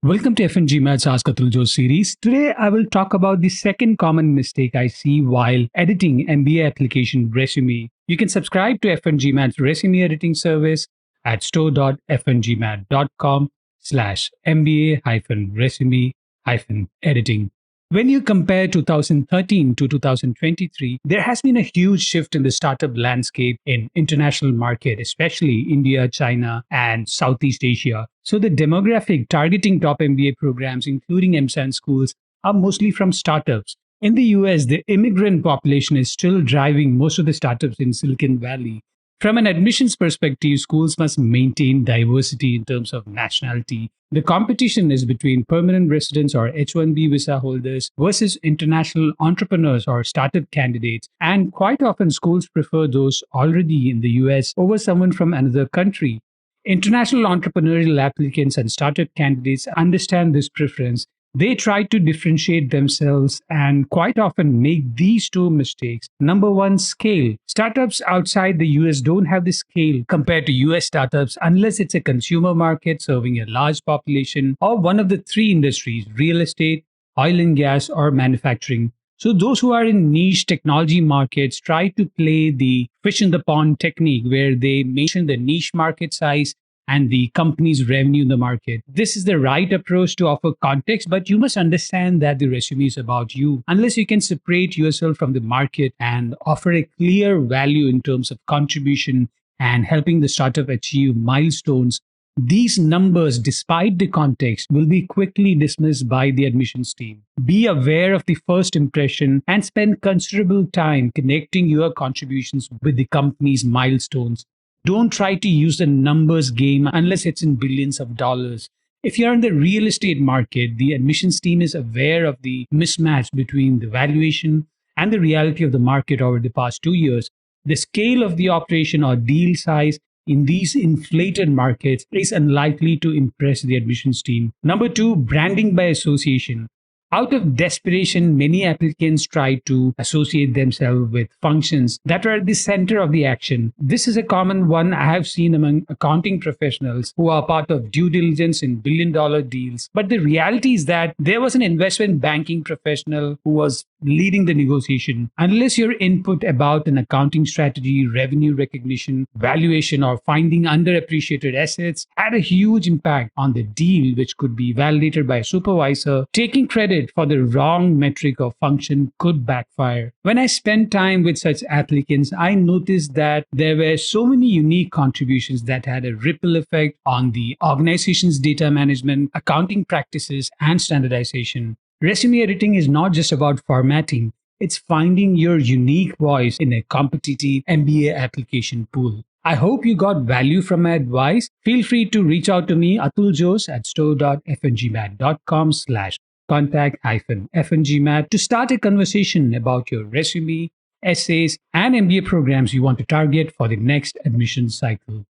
Welcome to FNG Maths Ask Atul Joe series. Today, I will talk about the second common mistake I see while editing MBA application resume. You can subscribe to FNG Maths resume editing service at store.fngmat.com/MBA-resume-editing. When you compare 2013 to 2023, there has been a huge shift in the startup landscape in international market, especially India, China, and Southeast Asia. So the demographic targeting top MBA programs, including MSAN schools, are mostly from startups. In the US, the immigrant population is still driving most of the startups in Silicon Valley. From an admissions perspective, schools must maintain diversity in terms of nationality. The competition is between permanent residents or H-1B visa holders versus international entrepreneurs or startup candidates. And quite often, schools prefer those already in the US over someone from another country. International entrepreneurial applicants and startup candidates understand this preference. They try to differentiate themselves and quite often make these two mistakes. Number one, scale. Startups outside the US don't have the scale compared to US startups unless it's a consumer market serving a large population or one of the three industries: real estate, oil and gas, or manufacturing. So those who are in niche technology markets try to play the fish in the pond technique where they mention the niche market size and the company's revenue in the market. This is the right approach to offer context, but you must understand that the resume is about you. Unless you can separate yourself from the market and offer a clear value in terms of contribution and helping the startup achieve milestones, these numbers, despite the context, will be quickly dismissed by the admissions team. Be aware of the first impression and spend considerable time connecting your contributions with the company's milestones. Don't try to use the numbers game unless it's in billions of dollars. If you're in the real estate market, the admissions team is aware of the mismatch between the valuation and the reality of the market over the past 2 years. The scale of the operation or deal size in these inflated markets is unlikely to impress the admissions team. Number two, branding by association. Out of desperation, many applicants try to associate themselves with functions that are at the center of the action. This is a common one I have seen among accounting professionals who are part of due diligence in billion-dollar deals. But the reality is that there was an investment banking professional who was leading the negotiation. Unless your input about an accounting strategy, revenue recognition, valuation, or finding underappreciated assets had a huge impact on the deal, which could be validated by a supervisor, taking credit for the wrong metric or function could backfire. When I spent time with such applicants, I noticed that there were so many unique contributions that had a ripple effect on the organization's data management, accounting practices, and standardization. Resume editing is not just about formatting, it's finding your unique voice in a competitive MBA application pool. I hope you got value from my advice. Feel free to reach out to me, Atul Jose, at store.fngmat.com/contact-fngmat to start a conversation about your resume, essays, and MBA programs you want to target for the next admission cycle.